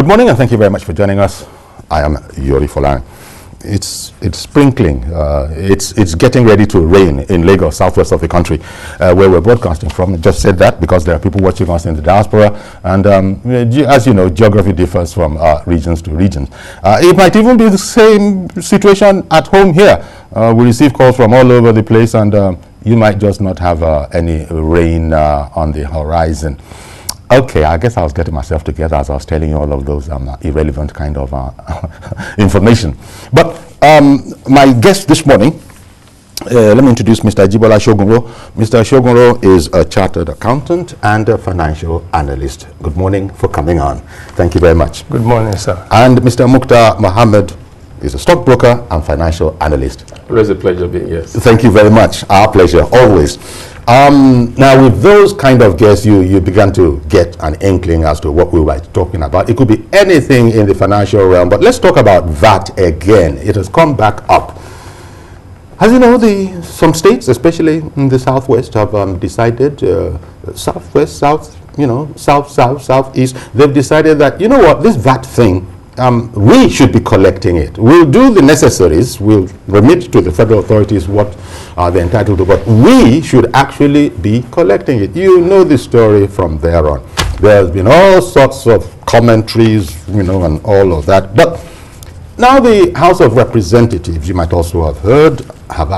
Good morning and thank you very much for joining us. I am Yori Folan. It's sprinkling. It's getting ready to rain in Lagos, southwest of the country, where we're broadcasting from. I just said that because there are people watching us in the diaspora, and as you know, geography differs from regions to regions. It might even be the same situation at home here. We receive calls from all over the place, and you might just not have any rain on the horizon. Okay, I guess I was getting myself together as I was telling you all of those irrelevant kind of information. But my guest this morning, let me introduce Mr. Jibola Sogunro. Mr. Sogunro is a chartered accountant and a financial analyst. Good morning for coming on. Thank you very much. Good morning, sir. And Mr. Mukhtar Mohammed is a stockbroker and financial analyst. Always a pleasure being here. Thank you very much. Our pleasure, always. Now, with those kind of guests, you began to get an inkling as to what we were talking about. It could be anything in the financial realm, but let's talk about VAT again. It has come back up. As you know, some states, especially in the southwest, have decided, southwest, south, southeast, they've decided that, you know what, this VAT thing, we should be collecting it. We'll do the necessaries. We'll remit to the federal authorities what they're entitled to, but we should actually be collecting it. You know the story from there on. There's been all sorts of commentaries, and all of that. But now the House of Representatives, you might also have heard, are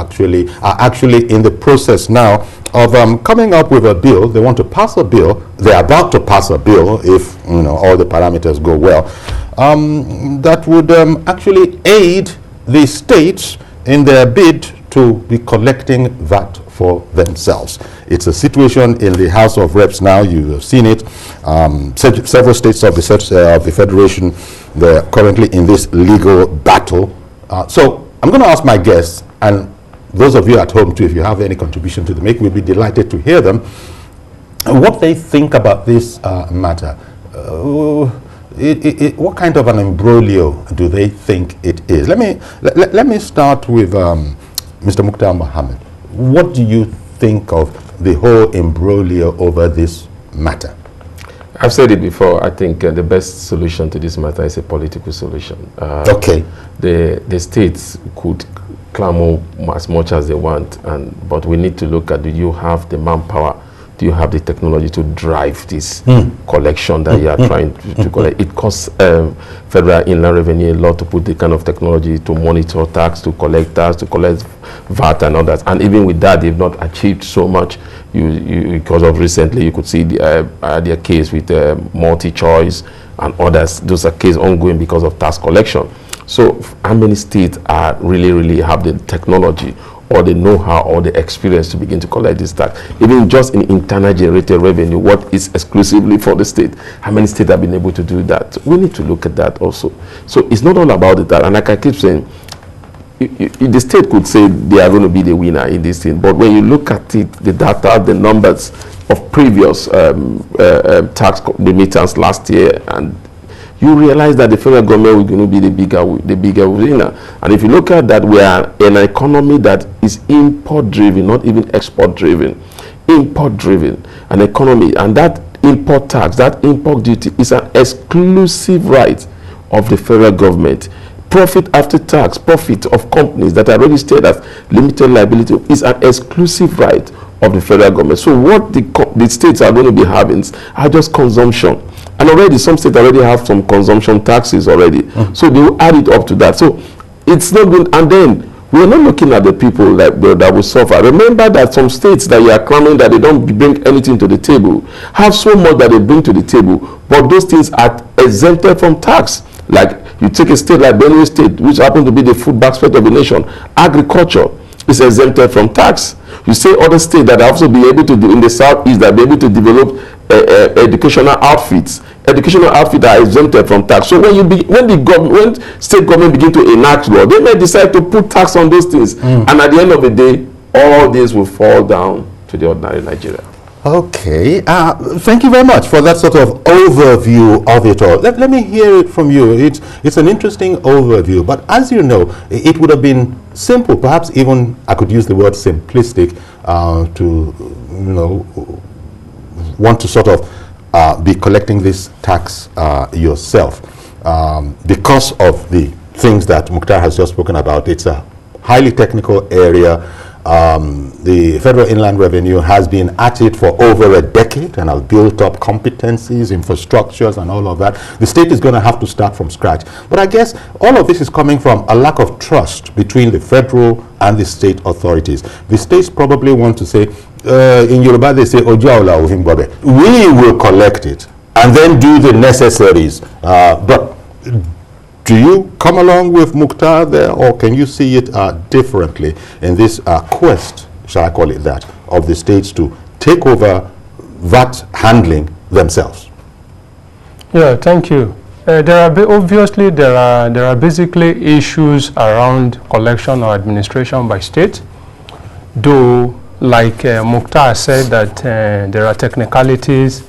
actually in the process now of coming up with a bill. They want to pass a bill. They're about to pass a bill if all the parameters go well. That would actually aid the states in their bid to be collecting VAT for themselves. It's a situation in the House of Reps now. You have seen it. Several states of the Federation, they're currently in this legal battle. So I'm going to ask my guests, and those of you at home too, if you have any contribution to make, we'll be delighted to hear them, what they think about this matter. What kind of an imbroglio do they think it is? Let me start with Mr. Mukhtar Mohammed. What do you think of the whole imbroglio over this matter? I've said it before. I think the best solution to this matter is a political solution. Okay. The states could clamor as much as they want, but we need to look at, do you have the manpower? Do you have the technology to drive this collection that you are trying to collect? It costs federal inland revenue a lot to put the kind of technology to monitor tax, to collect tax, to collect VAT and all that. And even with that, they've not achieved so much. Because of recently, you could see their case with multi-choice and others. Those are cases ongoing because of tax collection. So how many states are really have the technology or the know-how or the experience to begin to collect this tax? Even just in internal generated revenue, what is exclusively for the state, how many states have been able to do that? We need to look at that also. So it's not all about that. And like I keep saying, the state could say they are going to be the winner in this thing, but when you look at it, the data, the numbers of previous tax remittance last year, and you realize that the federal government will going to be the bigger winner. And if you look at that, we are an economy that is import driven, not even export driven. Import driven, an economy, and that import tax, that import duty is an exclusive right of the federal government. Profit after tax, profit of companies that are registered as limited liability is an exclusive right of the federal government. So what the states are going to be having are just consumption. And already some states already have some consumption taxes already. So they will add it up to that. So it's not good. And then we're not looking at the people that will suffer. Remember that some states that you are claiming that they don't bring anything to the table have so much that they bring to the table, but those things are exempted from tax. Like you take a state like Benue State, which happens to be the food basket of the nation, agriculture is exempted from tax. You say other states that also be able to do in the southeast that be able to develop educational outfits. Educational outfits are exempted from tax. So when state government begin to enact law, they may decide to put tax on those things, and at the end of the day, all this will fall down to the ordinary Nigeria. Okay, thank you very much for that sort of overview of it all. Let me hear it from you. It's an interesting overview, but as you know, it would have been simple, perhaps even I could use the word simplistic, to want to sort of be collecting this tax yourself. because of the things that Mukhtar has just spoken about. It's a highly technical area. The Federal Inland Revenue has been at it for over a decade and has built up competencies, infrastructures, and all of that. The state is going to have to start from scratch. But I guess all of this is coming from a lack of trust between the federal and the state authorities. The states probably want to say, in Yoruba they say, Ojaola Ohimbobe. We will collect it and then do the necessaries. But do you come along with Mukhtar there, or can you see it differently in this quest, shall I call it that, of the states to take over VAT handling themselves? Yeah, thank you. Obviously there are basically issues around collection or administration by state, though like Mukhtar said that there are technicalities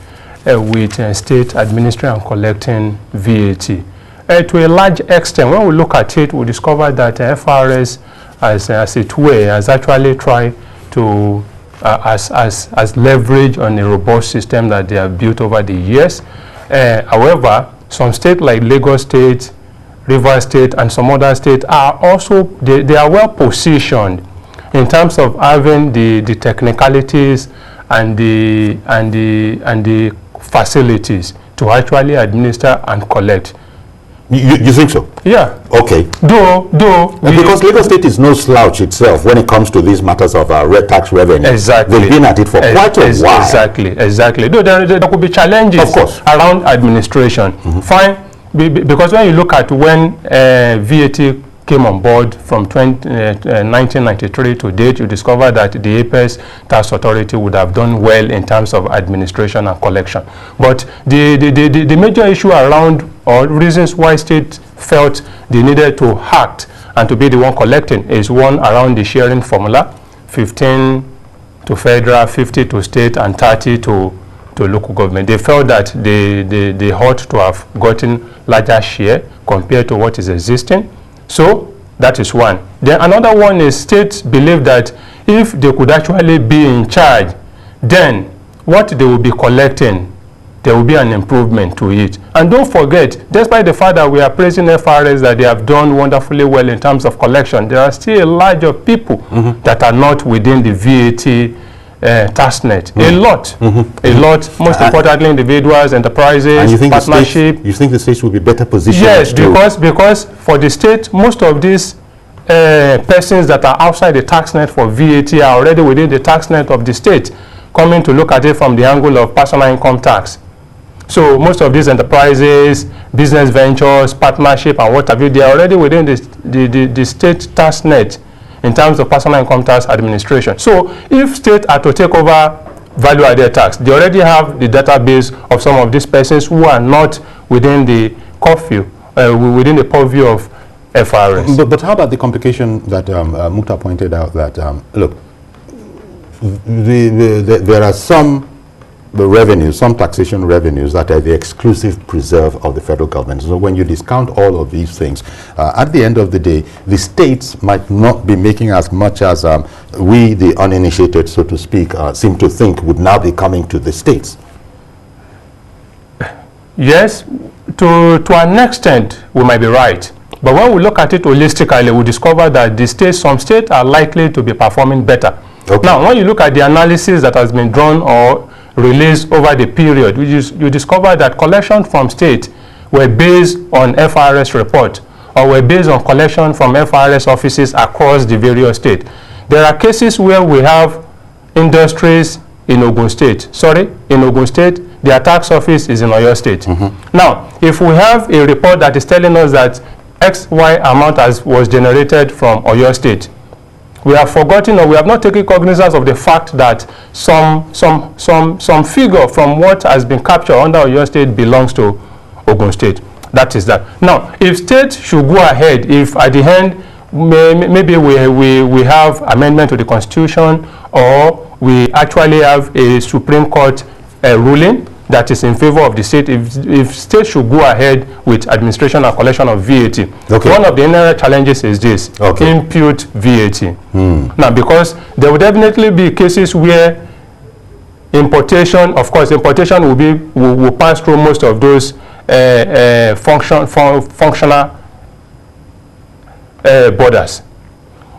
with state administering and collecting VAT. To a large extent, when we look at it, we discover that FRS, as it were, has actually tried to as leverage on a robust system that they have built over the years. However, some states like Lagos State, Rivers State, and some other states are also they are well positioned in terms of having the technicalities and the facilities to actually administer and collect. You think so? Yeah. Okay. Though because Lagos State is no slouch itself when it comes to these matters of tax revenue. Exactly. They've been at it for quite a while. Exactly. Though there could be challenges, of course, around administration. Fine, because when you look at when VAT came on board from 1993 to date, you discover that the Apex Tax Authority would have done well in terms of administration and collection. But the major issue around, or reasons why states felt they needed to act and to be the one collecting, is one around the sharing formula, 15 to federal, 50 to state, and 30 to local government. They felt that they ought to have gotten larger share compared to what is existing. So that is one. Then another one is states believe that if they could actually be in charge, then what they will be collecting, there will be an improvement to it. And don't forget, despite the fact that we are praising FRS that they have done wonderfully well in terms of collection, there are still a large of people that are not within the VAT tax net. A lot, most importantly individuals, enterprises, and you think partnership. You think the states will be better positioned? Yes, because for the state, most of these persons that are outside the tax net for VAT are already within the tax net of the state, coming to look at it from the angle of personal income tax. So most of these enterprises, business ventures, partnership, and what have you, they are already within the state tax net in terms of personal income tax administration. So if states are to take over value-added tax, they already have the database of some of these persons who are not within the curfew, within the purview of FRS. But how about the complication that Mukhtar pointed out, that, look, there are some revenues, some taxation revenues that are the exclusive preserve of the federal government. So when you discount all of these things, at the end of the day, the states might not be making as much as we, the uninitiated, so to speak, seem to think would now be coming to the states. Yes, to an extent, we might be right. But when we look at it holistically, we discover that some states are likely to be performing better. Okay. Now, when you look at the analysis that has been drawn or released over the period, you discover that collection from state were based on FRS report, or were based on collection from FRS offices across the various states. There are cases where we have industries in Ogun State. In Ogun State, their tax office is in Oyo State. Now, if we have a report that is telling us that XY amount was generated from Oyo State, we have forgotten, or we have not taken cognizance of the fact that some figure from what has been captured under Oyo State belongs to Ogun State. That is that. Now, if states should go ahead, if at the end maybe we have amendment to the Constitution, or we actually have a Supreme Court ruling that is in favor of the state, if states should go ahead with administration and collection of VAT, one of the inherent challenges is this, impute VAT. Now, because there will definitely be cases where importation, of course, importation will pass through most of those functional borders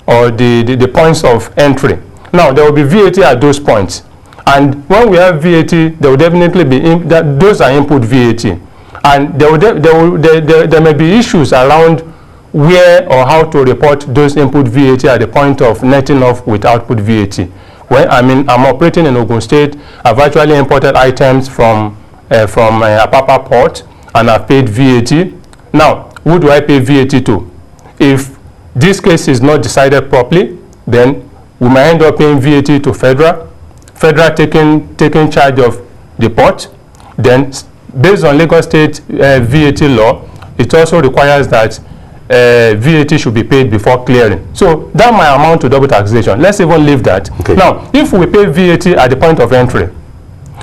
or the points of entry. Now, there will be VAT at those points. And when we have VAT, there will definitely be, those are input VAT. And there may be issues around where or how to report those input VAT at the point of netting off with output VAT. When I'm operating in Ogun State, I've actually imported items from Apapa port, and I've paid VAT. Now, who do I pay VAT to? If this case is not decided properly, then we might end up paying VAT to federal taking charge of the port. Then, based on Lagos State VAT law, it also requires that VAT should be paid before clearing. So that might amount to double taxation. Let's even leave that. Okay. Now, if we pay VAT at the point of entry,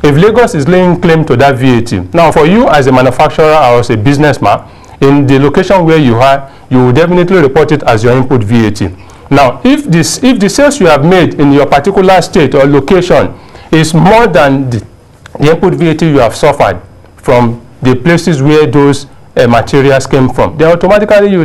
if Lagos is laying claim to that VAT, now for you as a manufacturer or as a businessman, in the location where you are, you will definitely report it as your input VAT. Now, if the sales you have made in your particular state or location is more than the input VAT you have suffered from the places where those materials came from, then automatically you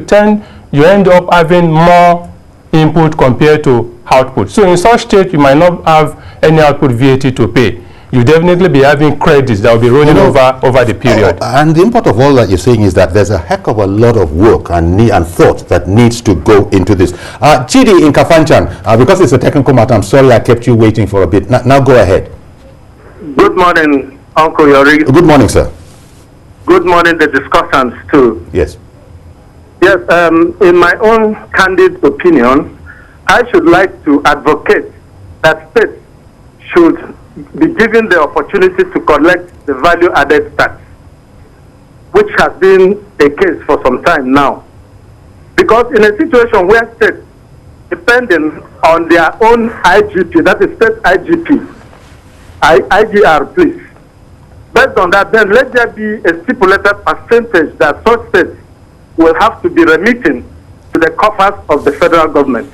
end up having more input compared to output. So in such state, you might not have any output VAT to pay. You definitely be having credits that will be rolling over the period. And the import of all that you're saying is that there's a heck of a lot of work and thought that needs to go into this. Chidi in Kafanchan, because it's a technical matter, I'm sorry I kept you waiting for a bit. Now go ahead. Good morning, Uncle Yori. Good morning, sir. Good morning, the discussants too. Yes. Yes, in my own candid opinion, I should like to advocate that states should be given the opportunity to collect the value-added tax, which has been a case for some time now. Because in a situation where states, depending on their own IGP, that is state IGP, IGR, please, based on that, then let there be a stipulated percentage that such states will have to be remitting to the coffers of the federal government.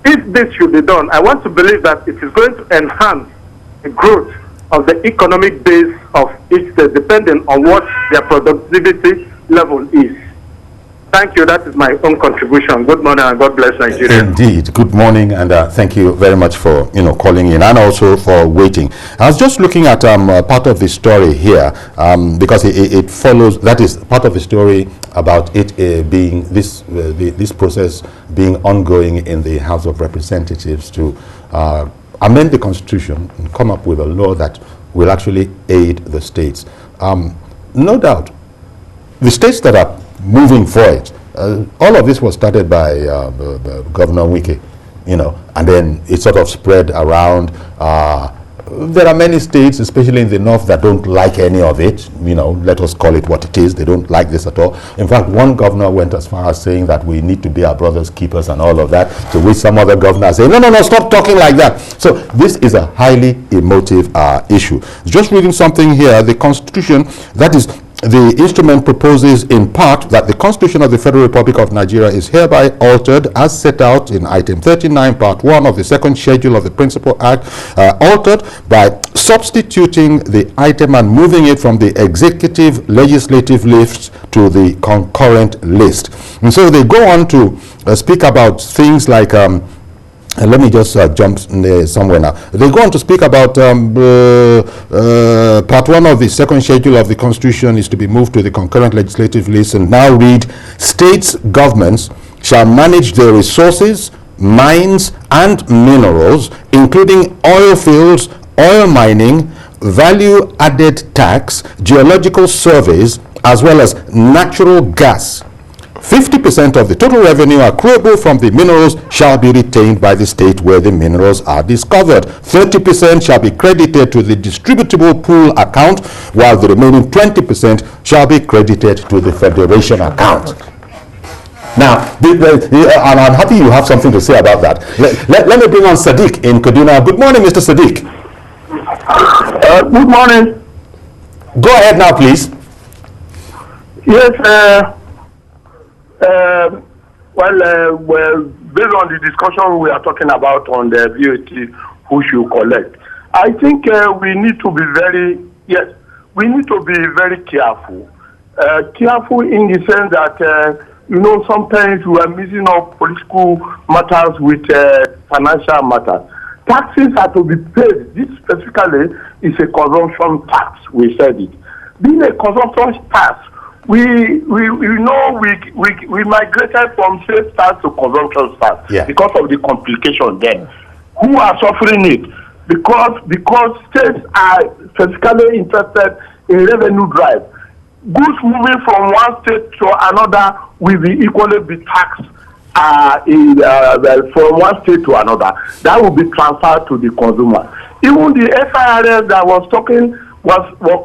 If this should be done, I want to believe that it is going to enhance the growth of the economic base of each state, depending on what their productivity level is. Thank you. That is my own contribution. Good morning and God bless Nigeria. Indeed. Good morning and thank you very much for calling in and also for waiting. I was just looking at part of the story here because it follows. That is part of the story about it being this process being ongoing in the House of Representatives to amend the Constitution and come up with a law that will actually aid the states. No doubt, the states that are moving for it. All of this was started by Governor Wike, and then it sort of spread around. There are many states, especially in the north, that don't like any of it. Let us call it what it is. They don't like this at all. In fact, one governor went as far as saying that we need to be our brother's keepers and all of that, to which some other governor saying, no, stop talking like that. So this is a highly emotive issue. Just reading something here, the Constitution, that is, the instrument proposes in part that the Constitution of the Federal Republic of Nigeria is hereby altered as set out in item 39, part 1 of the second schedule of the Principal Act, altered by substituting the item and moving it from the executive legislative list to the concurrent list. And so they go on to speak about things like let me just jump somewhere now. They go on to speak about part 1 of the second schedule of the Constitution is to be moved to the concurrent legislative list, and now read, states governments shall manage their resources, mines and minerals, including oil fields, oil mining, value-added tax, geological surveys, as well as natural gas. 50% of the total revenue accruable from the minerals shall be retained by the state where the minerals are discovered. 30% shall be credited to the distributable pool account, while the remaining 20% shall be credited to the federation account. Now, and I'm happy you have something to say about that. Let me bring on Sadiq in Kaduna. Good morning, Mr. Sadiq. Good morning. Go ahead now, please. Yes, well, based on the discussion we are talking about on the VAT, who should collect, I think we need to be very careful careful in the sense that, sometimes we are mixing up political matters with financial matters. Taxes are to be paid. This specifically is a consumption tax. We said it. Being a consumption tax, we migrated from sales tax to consumption tax because of the complication there. Who are suffering it? Because states are specifically interested in revenue drive. Goods moving from one state to another will be equally be taxed from one state to another. That will be transferred to the consumer. Even the FIRS that was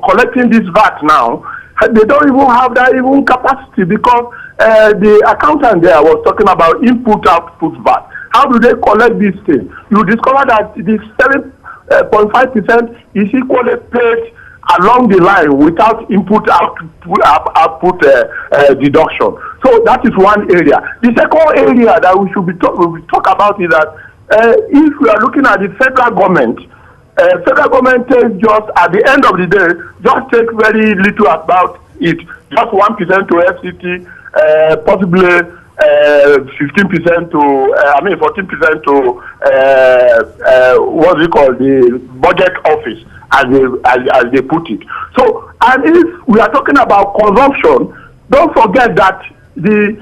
collecting this VAT now, they don't even have that even capacity, because the accountant there was talking about input-output VAT. How do they collect this thing? You discover that the 7.5% is equally paid along the line without input-output deduction. So that is one area. The second area that we should talk about is that if we are looking at the federal government takes just, at the end of the day, just take very little about it. Just 1% to FCT, possibly 15% to, 14% to, what we call the budget office, as they put it. So, and if we are talking about consumption, don't forget that the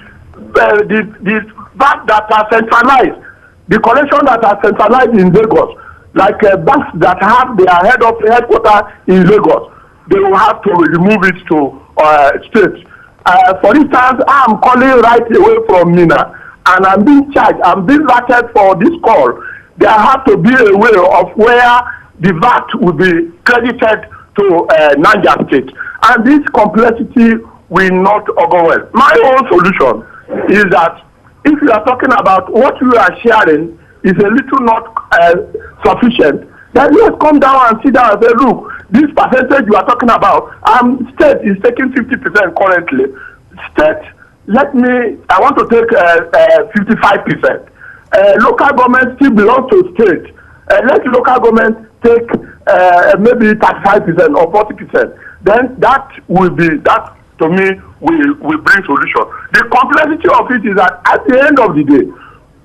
banks that are centralized, the collection that are centralized in Lagos, like banks that have their headquarters in Lagos, they will have to remove it to states. For instance, I'm calling right away from Mina, and I'm being charged, I'm being ratted for this call. There have to be a way of where the VAT will be credited to Niger State. And this complexity will not overwhelm. My own solution is that if you are talking about what you are sharing is a little not sufficient, then let's come down and sit down and say, look, this percentage you are talking about, state is taking 50% currently. State, I want to take 55%. Local government still belongs to state. Let local government take maybe 35% or 40%. Then that to me will bring solution. The complexity of it is that at the end of the day,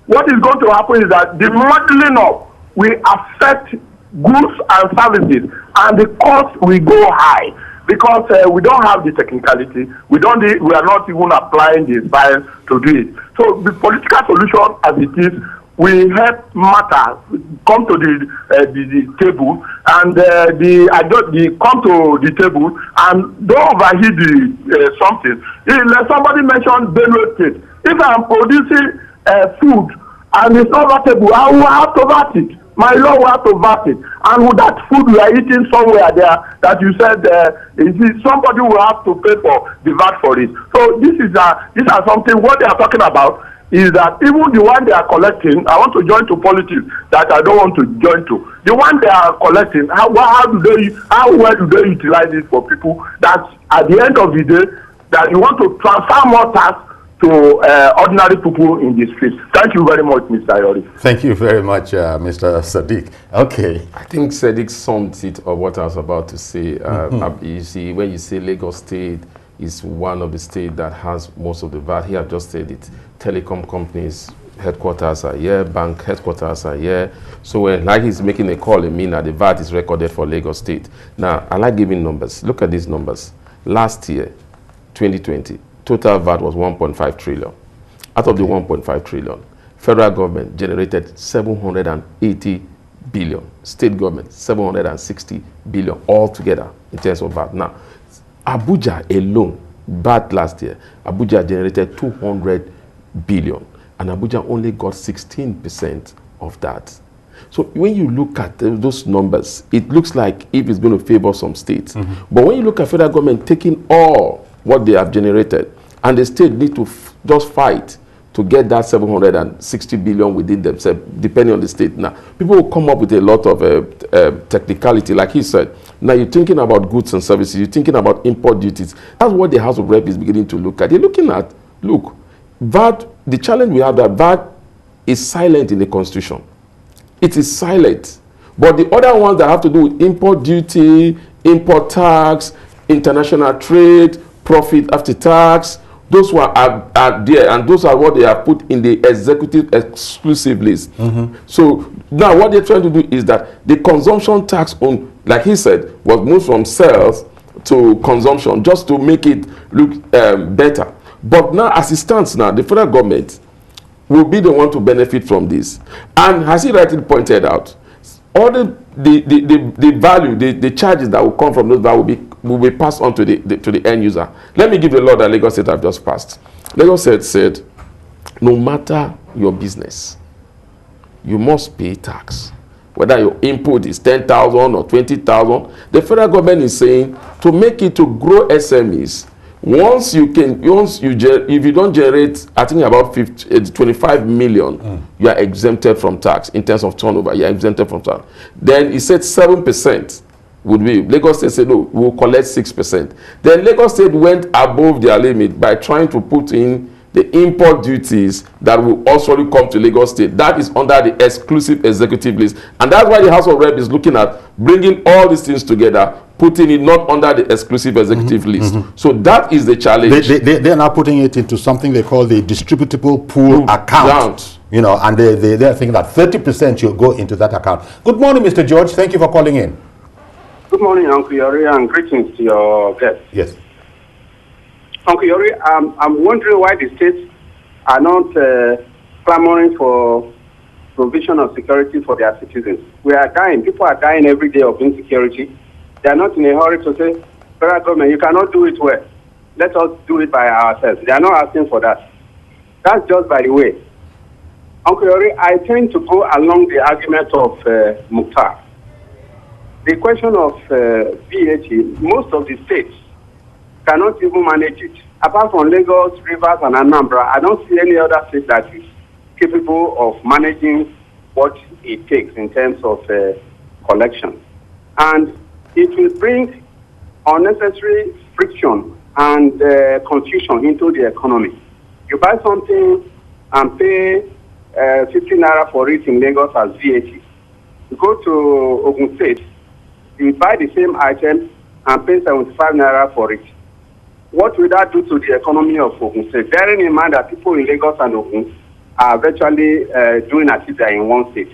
what is going to happen is that the modeling up will affect goods and services, and the cost will go high because we don't have the technicality. We are not even applying the science to do it. So the political solution, as it is, will help matter come to the table, and come to the table and don't overheat something. If somebody mentioned Benue State, if I'm producing food and it's not vatable, I will have to VAT it. My law will have to VAT it. And with that food we are eating somewhere there that you said somebody will have to pay for the VAT for it. So these are something what they are talking about is that even the one they are collecting, I want to join to politics that I don't want to join to. The one they are collecting, how well do they utilize it for people that at the end of the day that you want to transfer more tax to ordinary people in the streets. Thank you very much, Mr. Ayori. Thank you very much, Mr. Sadiq. Okay. I think Sadiq summed it of what I was about to say. You see, when you say Lagos State is one of the states that has most of the VAT, he has just said it. Telecom companies headquarters are here, bank headquarters are here. So like he's making a call in Mina, the VAT is recorded for Lagos State. Now, I like giving numbers. Look at these numbers. Last year, 2020, total VAT was 1.5 trillion. Out of the 1.5 trillion, federal government generated 780 billion. State government, 760 billion altogether in terms of VAT. Now, Abuja alone, VAT last year, Abuja generated 200 billion. And Abuja only got 16% of that. So when you look at those numbers, it looks like if it's going to favor some states. But when you look at federal government taking all what they have generated, and the state need to just fight to get that 760 billion within themselves, depending on the state. Now, people will come up with a lot of technicality, like he said. Now, you're thinking about goods and services, you're thinking about import duties. That's what the House of Rep is beginning to look at. They're looking at, look, VAT, the challenge we have that VAT is silent in the Constitution. It is silent. But the other ones that have to do with import duty, import tax, international trade, profit after tax. Those who are there, and those are what they have put in the executive exclusive list. So now what they're trying to do is that the consumption tax on, like he said, was moved from sales to consumption just to make it look better. But now, as it stands now, the federal government will be the one to benefit from this. And as he rightly pointed out, all the value, the charges that will come from those that will be passed on to the end user. Let me give the law that Lagos State have just passed. Lagos State said, no matter your business, you must pay tax. Whether your input is 10,000 or 20,000, the federal government is saying to make it to grow SMEs. If you don't generate, I think about 25 million, you are exempted from tax in terms of turnover. You are exempted from tax. Then he said 7% would be. Lagos State said no, we will collect 6%. Then Lagos State went above their limit by trying to put in the import duties that will also come to Lagos State. That is under the exclusive executive list, and that's why the House of Rep is looking at bringing all these things together, putting it not under the exclusive executive list. So that is the challenge. They're now putting it into something they call the distributable pool account. You know, and they're thinking that 30% should go into that account. Good morning, Mr. George. Thank you for calling in. Good morning, Uncle Yori, and greetings to your guests. Yes. Uncle Yori, I'm wondering why the states are not clamoring for provision of security for their citizens. We are dying. People are dying every day of insecurity. They are not in a hurry to say, federal government, you cannot do it well. Let us do it by ourselves. They are not asking for that. That's just by the way. Uncle Yori, I tend to go along the argument of Mukhtar. The question of VAT, most of the states cannot even manage it. Apart from Lagos, Rivers, and Anambra, I don't see any other state that is capable of managing what it takes in terms of collection. And it will bring unnecessary friction and confusion into the economy. You buy something and pay 50 naira for it in Lagos as VAT. You go to Ogun State, you buy the same item and pay 75 naira for it. What will that do to the economy of Ogun State? Bearing in mind that people in Lagos and Ogun are virtually doing as if they are in one state.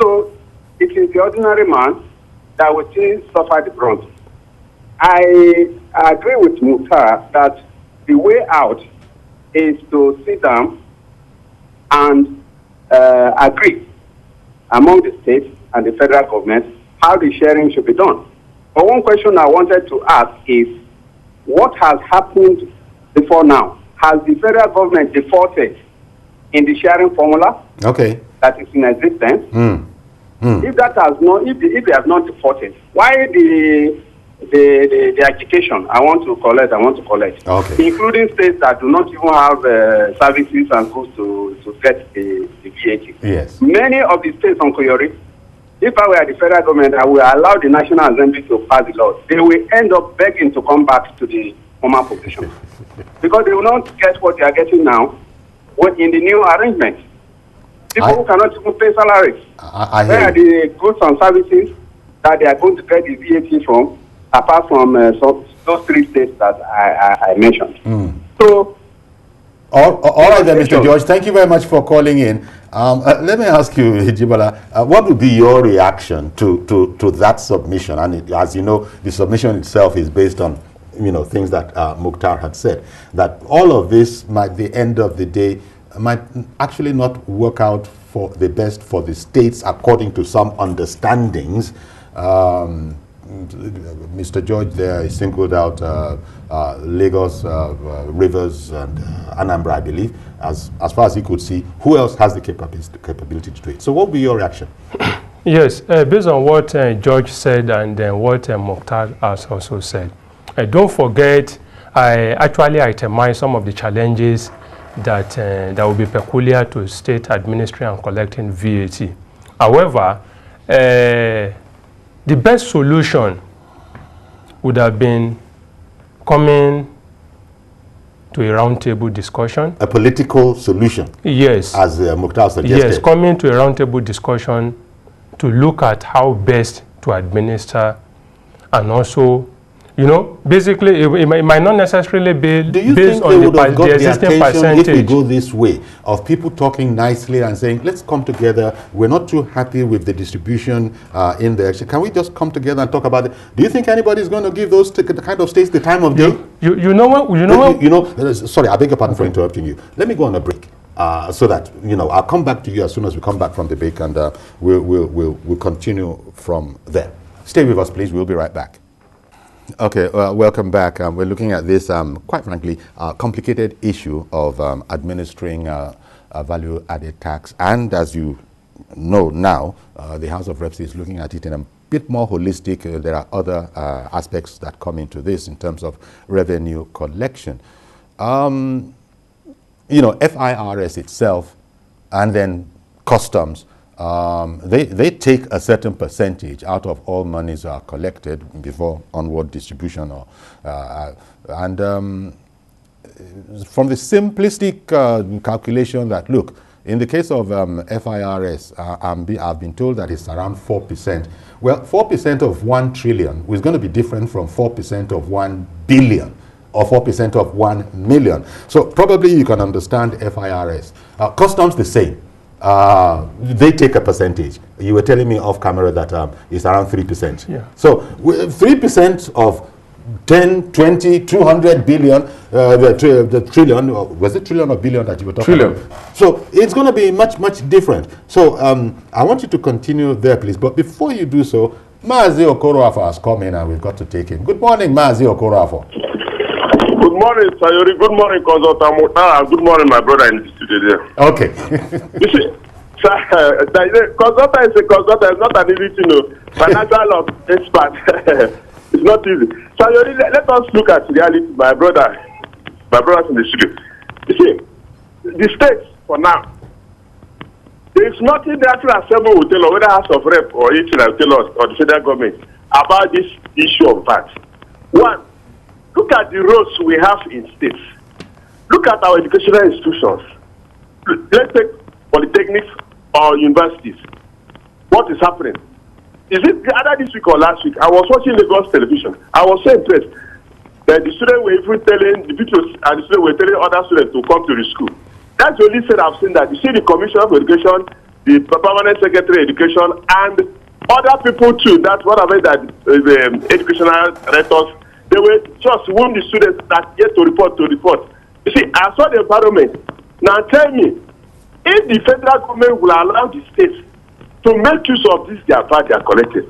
So it is the ordinary man that will still suffer the brunt. I agree with Mukhtar that the way out is to sit down and agree among the states and the federal government how the sharing should be done. But one question I wanted to ask is, what has happened before now? Has the federal government defaulted in the sharing formula that is in existence? If that has not, if they have not defaulted, why the agitation? I want to collect, including states that do not even have services and goods to get the VAT. Yes. Many of the states on Koyori, if I were the federal government, I will allow the National Assembly to pass the law. They will end up begging to come back to the former position because they will not get what they are getting now in the new arrangement. People who cannot even pay salaries. Where are the goods and services that they are going to get the VAT from, apart from those three states that I mentioned? So, all right then, Mr. George, thank you very much for calling in. Let me ask you, Jibola, what would be your reaction to that submission? And as you know, the submission itself is based on things that Mukhtar had said, that all of this might, the end of the day, might actually not work out for the best for the states according to some understandings. Mr. George there singled out Lagos, Rivers, and Anambra, I believe, as far as he could see. Who else has the capability to do it? So what would be your reaction? Yes, based on what George said and what Mukhtar has also said. Don't forget, I actually itemized some of the challenges that will be peculiar to state administering and collecting VAT. However, the best solution would have been coming to a roundtable discussion. A political solution? Yes. As Mukhtar suggested? Yes, coming to a roundtable discussion to look at how best to administer and also, You know, basically, it might not necessarily be Do you based think on they would the have got the existing attention percentage. if we go this way of people talking nicely and saying, let's come together, we're not too happy with the distribution in the election. Can we just come together and talk about it? Do you think anybody's going to give those kind of states the time of day? You know what? Sorry, I beg your pardon for interrupting you. Let me go on a break. So that, I'll come back to you as soon as we come back from the break, and we'll continue from there. Stay with us, please. We'll be right back. Okay, welcome back. We're looking at this, quite frankly, complicated issue of administering value-added tax. And as you know now, the House of Reps is looking at it in a bit more holistic. There are other aspects that come into this in terms of revenue collection. FIRS itself and then customs, they take a certain percentage out of all monies are collected before onward distribution. From the simplistic calculation that, look, in the case of FIRS, I've been told that it's around 4%. Well, 4% of 1 trillion is going to be different from 4% of 1 billion. Or 4% of 1 million. So probably you can understand FIRS. Customs the same. They take a percentage. You were telling me off camera that it's around 3%. Yeah. So 3% of 10, 20, 200 billion, the trillion, was it trillion or billion that you were talking about? So it's going to be much, much different. So I want you to continue there, please. But before you do so, Mazi Okoroafo has come in and we've got to take him. Good morning, Mazi Okoroafo. Good morning, Sayori. Good morning, Consultant Mukhtar. Good morning, my brother in the studio there. Okay. You see, consultant is a consultant, it's not an easy thing. Financial expert. It's not easy. Sayori, let us look at reality, my brothers in the studio. You see, the states, for now, there is nothing the National Assembly will tell us, whether House of Rep or each will tell us, or the federal government, about this issue of VAT. One, look at the roads we have in states. Look at our educational institutions. Let's take polytechnics or universities. What is happening? Is it either this week or last week? I was watching Lagos television. I was so impressed that the students were even telling the teachers and the students were telling other students to come to the school. That's the only thing I've seen, that you see the Commissioner of Education, the Permanent Secretary of Education, and other people too. That's what I mean, that the educational directors, they were just warn the students that yet to report. You see, I saw the environment. Now tell me, if the federal government will allow the states to make use of this their VAT they are collecting,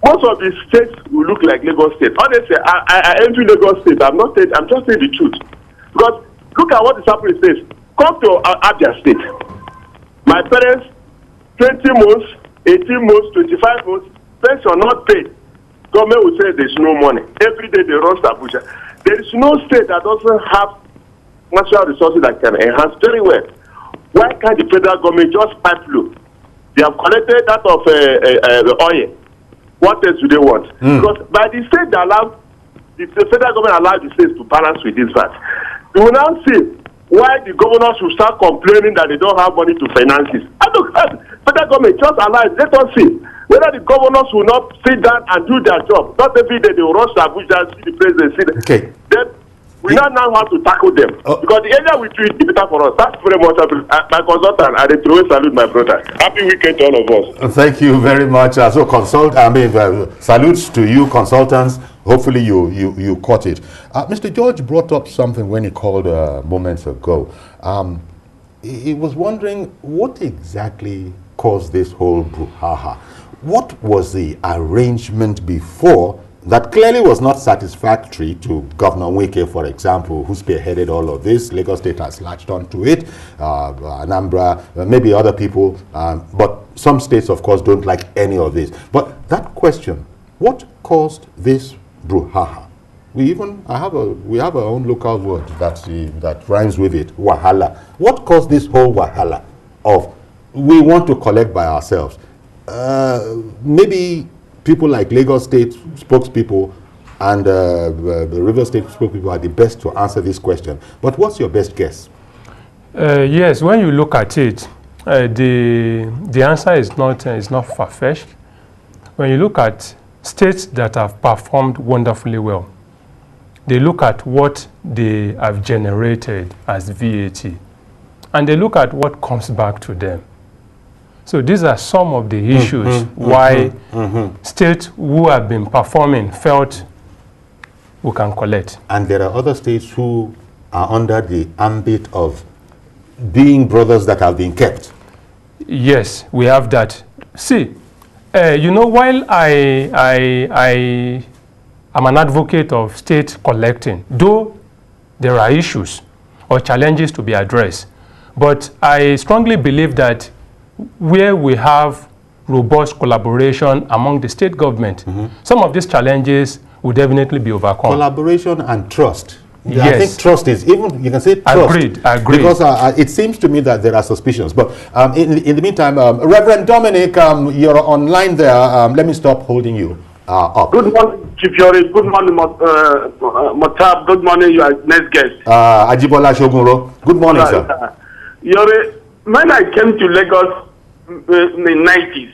most of the states will look like Lagos State. Honestly, I envy Lagos State. I'm just saying the truth. Because look at what is happening in states. Come to Abia State. My parents, 20 months, 18 months, 25 months, pension not paid. Government will say there's no money. Every day they run Abuja. There is no state that doesn't have natural resources that can enhance very well. Why can't the federal government just pipe low? They have collected that of the oil. What else do they want? Because by the state they allow, the federal government allows the states to balance with this VAT. You will now see why the governors will start complaining that they don't have money to finance this. I look at federal government just allow it. Let us see whether the governors will not sit down and do their job. Not every day they will rush to Abuja, see the president, see them. Okay. Then we don't know how to tackle them. Because the area we do it, the better for us. That's very much my consultant, and they throw salute my brother. Happy weekend to all of us. Thank you very much. Salutes to you, consultants. Hopefully you caught it. Mr. George brought up something when he called moments ago. He was wondering what exactly caused this whole brouhaha. What was the arrangement before that clearly was not satisfactory to Governor Wike, for example, who spearheaded all of this? Lagos State has latched onto it, Anambra, maybe other people, but some states, of course, don't like any of this. But that question, what caused this brouhaha? We have our own local word that rhymes with it, wahala. What caused this whole wahala of we want to collect by ourselves? Maybe people like Lagos State spokespeople and the River State spokespeople are the best to answer this question. But what's your best guess? Yes, when you look at it, the answer is not far-fetched. When you look at states that have performed wonderfully well, they look at what they have generated as VAT, and they look at what comes back to them. So these are some of the issues why states who have been performing felt we can collect. And there are other states who are under the ambit of being brothers that have been kept. Yes, we have that. See, you know, while I am an advocate of state collecting, though there are issues or challenges to be addressed, but I strongly believe that where we have robust collaboration among the state government, some of these challenges will definitely be overcome. Collaboration and trust. Yes. I think trust is, even you can say trust. Agreed. Because it seems to me that there are suspicions. But in the meantime, Reverend Dominic, you're online there. Let me stop holding you up. Good morning, Chief Yori. Good morning, Mukhtar. Good morning, your next guest. Jibola Sogunro. Good morning, sir. Yori, when I came to Lagos in the 90s,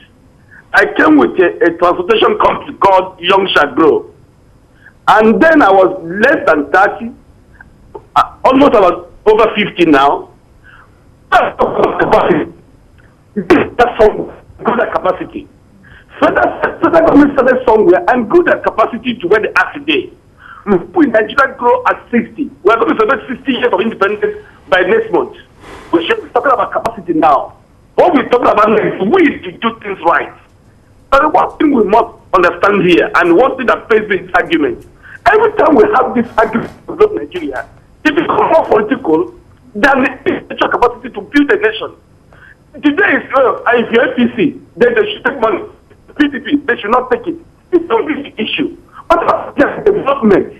I came with a transportation company called Young Shagro. And then I was less than 30, almost I was over 50 now. That's good at capacity. Federal government started somewhere and good at capacity to where they are today. We Nigeria grow at 60. We're going to celebrate 60 years of independence by next month. We should be talking about capacity now. What we're talking about now is we to do things right. But one thing we must understand here, and one thing that fails this argument, every time we have this argument about Nigeria, it becomes more political than the actual capacity to build a nation. Today, if you're APC, then they should take money. PDP, they should not take it. It's not really the issue. What about development?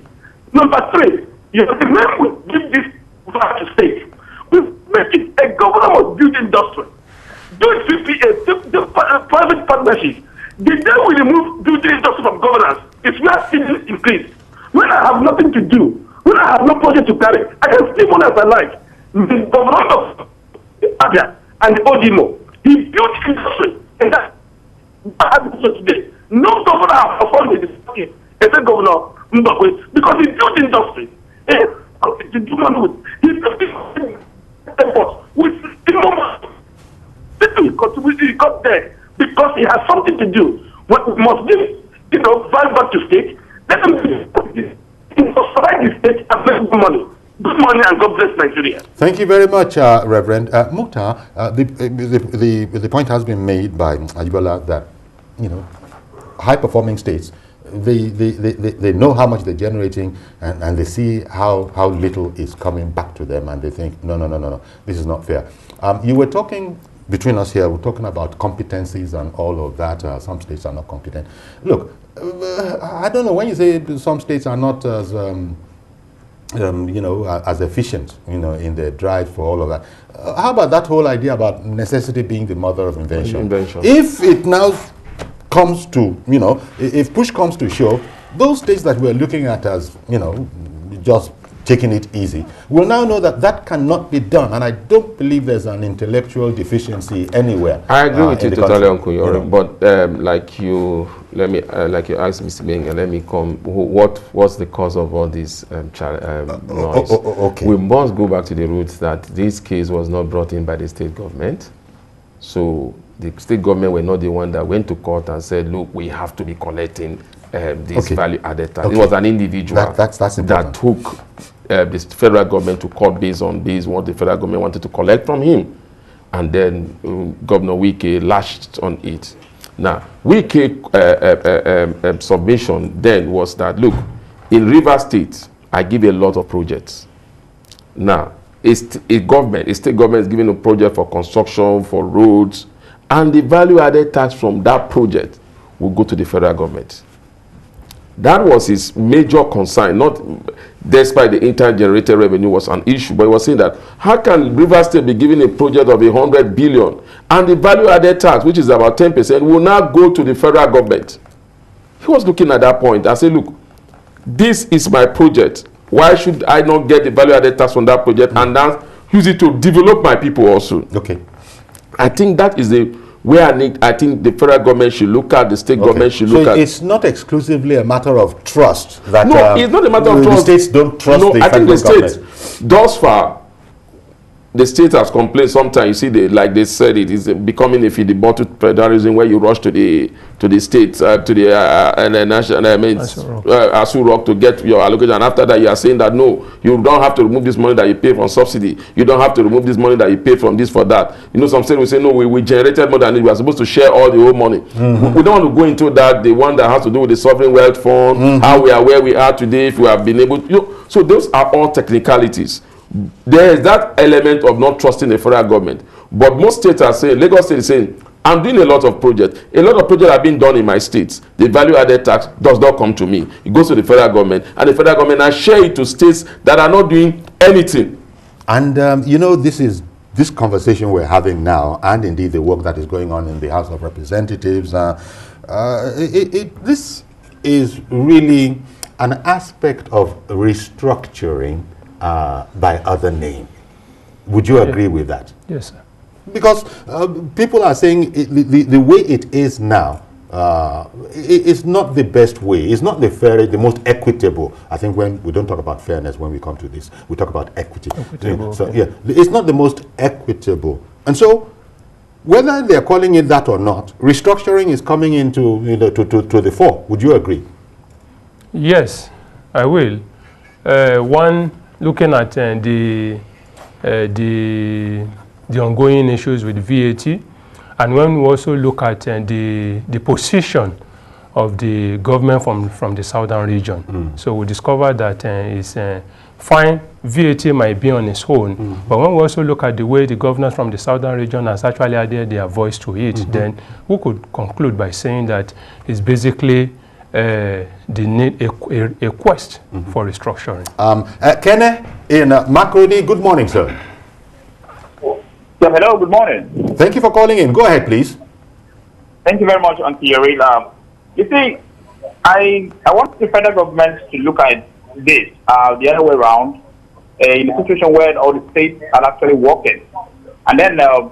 Number 3, you know, the man will give this to state. We make it a government must build industry. Do it PPA, the private partnership. The day we remove building industry from governance, it's where citizens increase. When I have nothing to do, when I have no project to carry, I can sleep on as I like. The governor of Abia and the Odimo, he built industry, and that happens today. No governor has performed in this except Governor Mbakwe, because he built industry. To do money with, he built efforts with money. He got there because he has something to do. What must be, value back to state. Let them provide the state and make good money. Good morning and God bless Nigeria. Thank you very much, Reverend. Mukhtar, the point has been made by Jibola that, high-performing states, they know how much they're generating and they see how little is coming back to them, and they think, no, this is not fair. You were talking, between us here, we're talking about competencies and all of that. Some states are not competent. Look, I don't know, when you say some states are not as, as efficient, in their drive for all of that, how about that whole idea about necessity being the mother of invention? If it now comes to, if push comes to shove, those states that we're looking at as, just taking it easy, will now know that that cannot be done, and I don't believe there's an intellectual deficiency anywhere. I agree with you totally, Uncle Yoro, but like you asked Mr. Bing, let me come. What's the cause of all this noise? Okay. We must go back to the roots that this case was not brought in by the state government. So the state government were not the one that went to court and said, look, we have to be collecting this value-added tax. It was an individual that took the federal government to court based on what the federal government wanted to collect from him. And then Governor Wike lashed on it. Now, Wike's submission then was that, look, in Rivers State, I give a lot of projects. Now, a state government is giving a project for construction, for roads, and the value-added tax from that project will go to the federal government. That was his major concern, not despite the inter-generated revenue was an issue, but he was saying that how can Rivers State be given a project of 100 billion and the value-added tax, which is about 10%, will now go to the federal government? He was looking at that point and said, look, this is my project. Why should I not get the value-added tax from that project and then use it to develop my people also? Okay. I think that is where I think the federal government should look at, the state government should look at. So it's not exclusively a matter of trust that no, it's not a matter of trust. The states don't trust the federal government. I think the states, thus far, the state has complained. Sometimes you see, like they said, it is becoming a feed the bottle federalism where you rush to the states, to the national, Asu Rock to get your allocation. And after that, you are saying that no, you don't have to remove this money that you pay from subsidy. You don't have to remove this money that you pay from this for that. You know, some states will say no, we generated more than it. We are supposed to share all the whole money. We don't want to go into that. The one that has to do with the sovereign wealth fund, how we are where we are today, if we have been able to. You know, so those are all technicalities. There is that element of not trusting the federal government. But most states are saying, Lagos State is saying, I'm doing a lot of projects. A lot of projects are being done in my states. The value-added tax does not come to me. It goes to the federal government. And the federal government has share it to states that are not doing anything. And, you know, this conversation we're having now, and indeed the work that is going on in the House of Representatives, this is really an aspect of restructuring by other name. Would you agree with that? Yes, sir. Because people are saying the way it is now it's not the best way. It's not the most equitable. I think when we don't talk about fairness when we come to this, we talk about equity. So yeah, it's not the most equitable. And so whether they're calling it that or not, restructuring is coming into to the fore. Would you agree? Yes, I will. One, looking at the ongoing issues with VAT, and when we also look at the position of the government from the southern region. So we discover that it's fine, VAT might be on its own, but when we also look at the way the governors from the southern region has actually added their voice to it, then we could conclude by saying that it's basically a quest for restructuring. Kene in Makurdi, good morning, sir. Yeah, hello, good morning. Thank you for calling in. Go ahead, please. Thank you very much, Auntie Yarila. You see, I want the federal government to look at this the other way around, in a situation where all the states are actually working. And then, the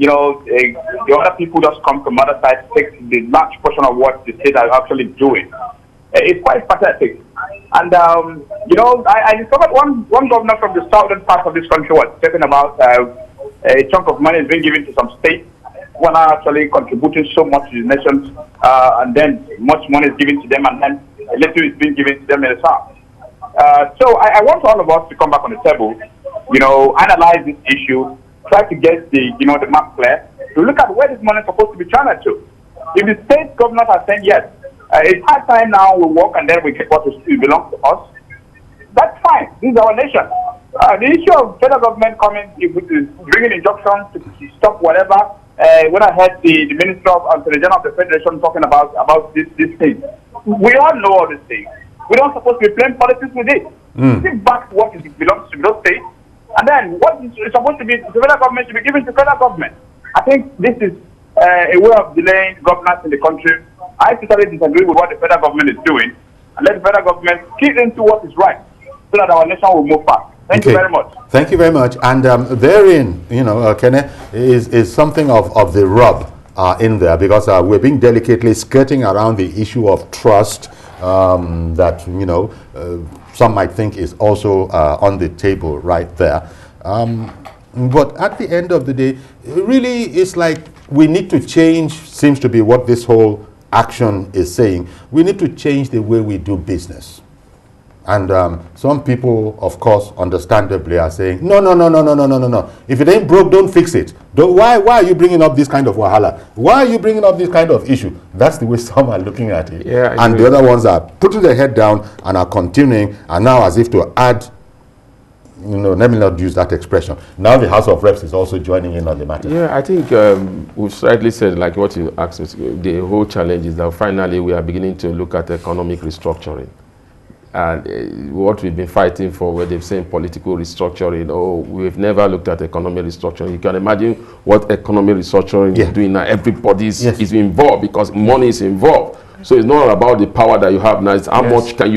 other people just come from other sides, take the large portion of what the states are actually doing. It's quite pathetic. And, I discovered one governor from the southern part of this country was talking about a chunk of money is being given to some states when are actually contributing so much to the nation, and then much money is given to them, and then a little is being given to them in the south. So I want all of us to come back on the table, analyze this issue, try to get the map clear, to look at where this money is supposed to be channeled to. If the state governors are saying yes, it's hard time now we work and then we get what belongs to us, that's fine. This is our nation. The issue of federal government coming bringing injunctions to stop whatever. When I heard the Minister of the General of the Federation talking about this thing, we all know all these things. We don't supposed to be playing politics with it. Give back what belongs to those states, and then what is supposed to be the federal government should be given to federal government. I think this is a way of delaying governance in the country. I totally disagree with what the federal government is doing, and let the federal government keep into what is right, so that our nation will move fast. Thank you very much. Thank you very much. And therein, Kene, is something of the rub in there, because we're being delicately skirting around the issue of trust that, some might think is also on the table right there. But at the end of the day, really it's like we need to change, seems to be what this whole action is saying. We need to change the way we do business. And some people, of course, understandably are saying, no. If it ain't broke, don't fix it. Why are you bringing up this kind of wahala? Why are you bringing up this kind of issue? That's the way some are looking at it. Yeah, and the other ones are putting their head down and are continuing, and now as if to add, let me not use that expression. Now the House of Reps is also joining in on the matter. Yeah, I think we've slightly said, like what you asked me, the whole challenge is that finally we are beginning to look at economic restructuring. And what we've been fighting for, where they've saying political restructuring, we've never looked at economic restructuring. You can imagine what economic restructuring is doing now. Everybody is involved because money is involved. So it's not about the power that you have now. It's how much can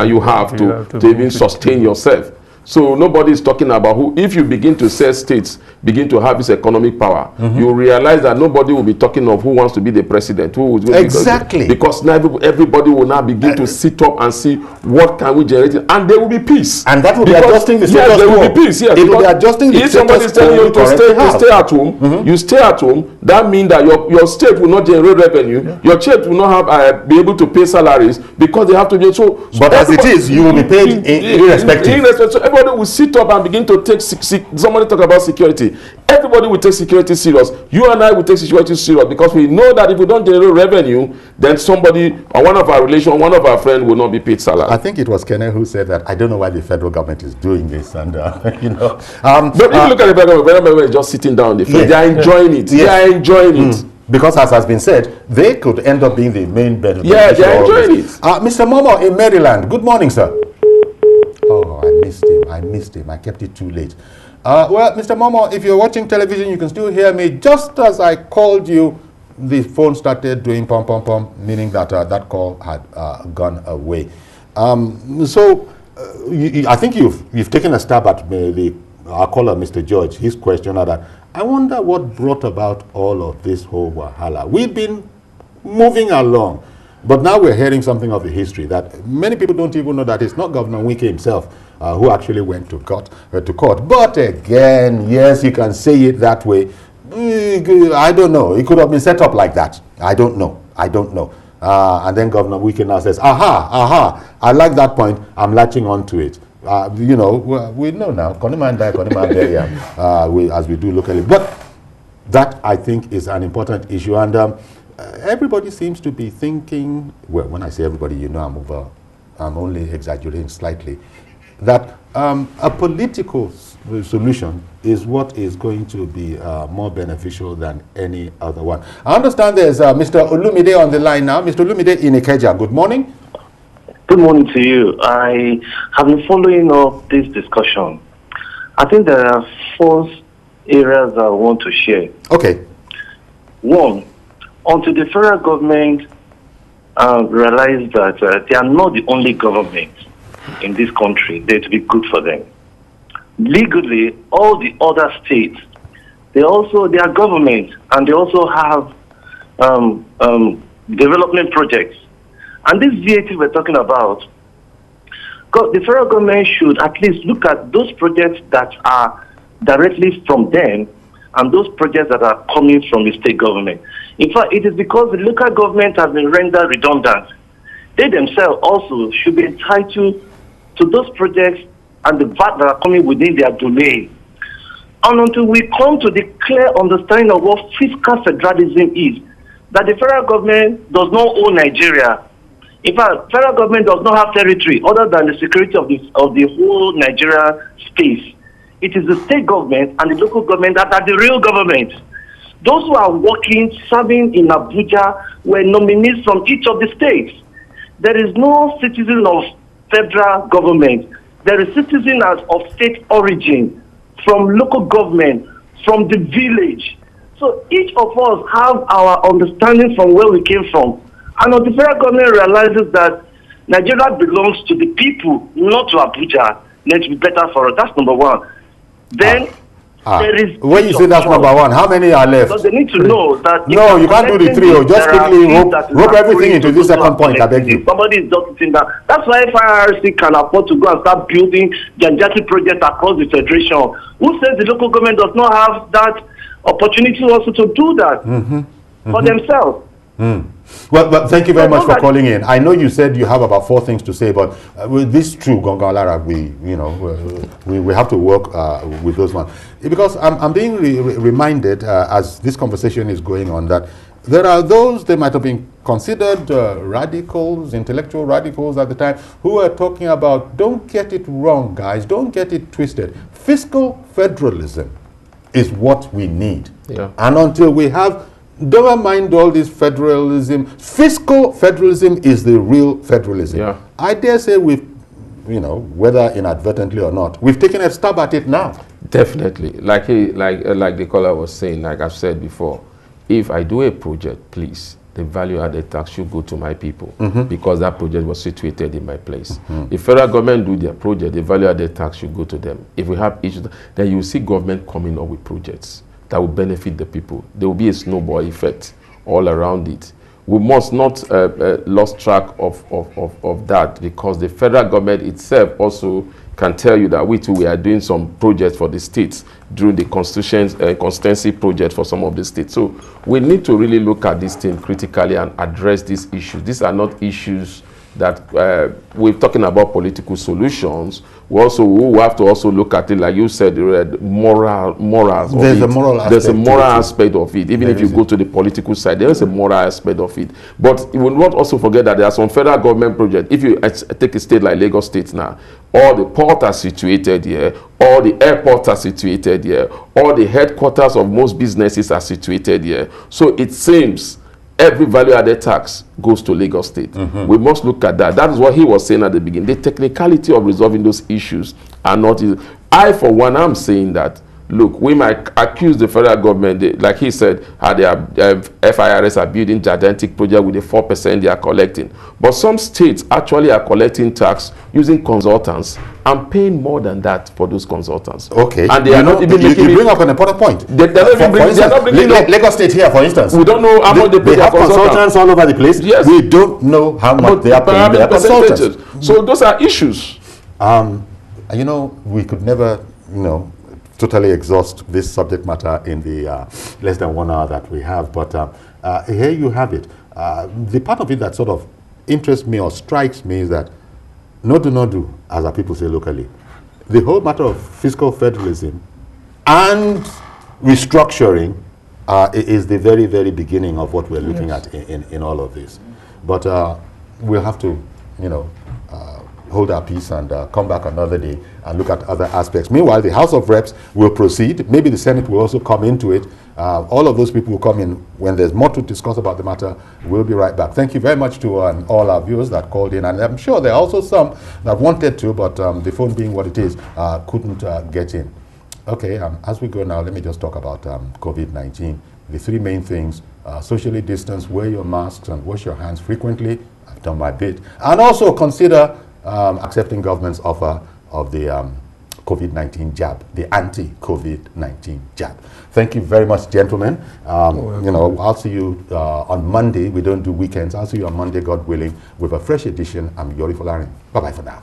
you have to even sustain yourself. So nobody is talking about who. If you begin to say states begin to have this economic power, you realize that nobody will be talking of who wants to be the president. Who is going exactly. Because now everybody will now begin to sit up and see what can we generate, and there will be peace. And that will be adjusting the status quo. Yes, there will be peace. Yes, it will be adjusting the if somebody is telling you to stay at home, you stay at home. That means that your state will not generate revenue. Your state will not have be able to pay salaries because they have to be so. But as it is, you will be paid irrespective. So everybody will sit up and begin to take. Somebody talk about security. Everybody will take security serious. You and I will take security serious because we know that if we don't generate revenue, then somebody or one of our relation, one of our friends will not be paid salary. I think it was Kenneth who said that. I don't know why the federal government is doing this, and you know. But if you look at the federal government is just sitting down. They are enjoying it. They are enjoying it. Because as has been said, they could end up being the main beneficiary. Yeah, they are enjoying it. Mr. Momo in Maryland. Good morning, sir. Oh, I missed him. I kept it too late. Well, Mr. Momo, if you're watching television, you can still hear me. Just as I called you, the phone started doing pom pom pom, meaning that that call had gone away. I think you've taken a stab at our caller, Mr. George. His question that I wonder what brought about all of this whole wahala. We've been moving along, but now we're hearing something of the history that many people don't even know that it's not Governor Wike himself who actually went to court. But again, yes, you can say it that way. I don't know. It could have been set up like that. I don't know. And then Governor Wike now says, aha, I like that point. I'm latching on to it. You know, we know now, as we do locally. But that, I think, is an important issue. And everybody seems to be thinking, well, when I say everybody, you know, I'm only exaggerating slightly, that a political solution is what is going to be more beneficial than any other one. I understand there's Mr. Olumide on the line now. Mr. Olumide in Ikeja, good morning. Good morning to you. I have been following up this discussion. I think there are 4 areas I want to share. Okay. One, until the federal government realize that they are not the only government in this country, they're to be good for them. Legally, all the other states, they are government, and they also have development projects. And this VAT we're talking about, the federal government should at least look at those projects that are directly from them and those projects that are coming from the state government. In fact, it is because the local government has been rendered redundant. They themselves also should be entitled to those projects and the VAT that are coming within their domain. And until we come to the clear understanding of what fiscal federalism is, that the federal government does not own Nigeria. In fact, federal government does not have territory other than the security of the whole Nigeria space. It is the state government and the local government that are the real government. Those who are working, serving in Abuja were nominees from each of the states. There is no citizen of federal government. There is citizen of state origin, from local government, from the village. So each of us have our understanding from where we came from. And when the federal government realizes that Nigeria belongs to the people, not to Abuja, let's be better for us. That's number one. Then there is... When you say that's number one, how many are left? Because they need to know that... No, you can't do the 3. Just quickly rope everything into this second point, I beg you. Somebody is just sitting down. That's why FIRC can afford to go and start building Janjati projects across the federation. Who says the local government does not have that opportunity also to do that for themselves? Well, thank you very much for calling in. I know you said you have about 4 things to say, but with this true Gongalara, we have to work with those ones. Because I'm being reminded as this conversation is going on that there are those, they might have been considered radicals, intellectual radicals at the time, who are talking about, don't get it wrong, guys, don't get it twisted. Fiscal federalism is what we need. Yeah. And until we have, don't mind all this federalism. Fiscal federalism is the real federalism. Yeah. I dare say we've, whether inadvertently or not, we've taken a stab at it now. Definitely. Like the caller was saying, like I've said before, if I do a project, please, the value-added tax should go to my people because that project was situated in my place. If federal government do their project, the value-added tax should go to them. If we have issues, then you see government coming up with projects that will benefit the people. There will be a snowball effect all around it. We must not lose track of that, because the federal government itself also can tell you that we are doing some projects for the states during the constituency project for some of the states. So we need to really look at this thing critically and address these issues. These are not issues that we're talking about political solutions. We have to also look at it, like you said, morals. There's a moral aspect. There's a moral aspect of it. Even if you go to the political side, there is a moral aspect of it. But we will not also forget that there are some federal government projects. If you take a state like Lagos State now, all the ports are situated here, all the airports are situated here, all the headquarters of most businesses are situated here. So it seems every value-added tax goes to Lagos State. We must look at that. That is what he was saying at the beginning. The technicality of resolving those issues are not easy. I, for one, am saying that, look, we might accuse the federal government, like he said, how FIRS are building gigantic project with the 4% they are collecting. But some states actually are collecting tax using consultants and paying more than that for those consultants. Okay. And they are not even making you bring up an important point. They're not bringing Lagos State here, for instance. We don't know how much they pay have consultants all over the place. Yes. We don't know how much they are paying their consultants. So those are issues. You know, we could never, totally exhaust this subject matter in the less than 1 hour that we have. But here you have it. The part of it that sort of interests me or strikes me is that no do, as our people say locally. The whole matter of fiscal federalism and restructuring is the very, very beginning of what we're looking at in all of this. But we'll have to, hold our peace and come back another day and look at other aspects. Meanwhile, the House of Reps will proceed. Maybe the Senate will also come into it. All of those people will come in when there's more to discuss about the matter. We'll be right back. Thank you very much to all our viewers that called in. And I'm sure there are also some that wanted to, but the phone being what it is, couldn't get in. Okay, as we go now, let me just talk about COVID-19. The three main things: socially distance, wear your masks, and wash your hands frequently. I've done my bit. And also consider accepting government's offer of the COVID-19 jab, the anti-COVID-19 jab. Thank you very much, gentlemen. I'll see you on Monday. We don't do weekends. I'll see you on Monday, God willing, with a fresh edition. I'm Yori Folarin. Bye-bye for now.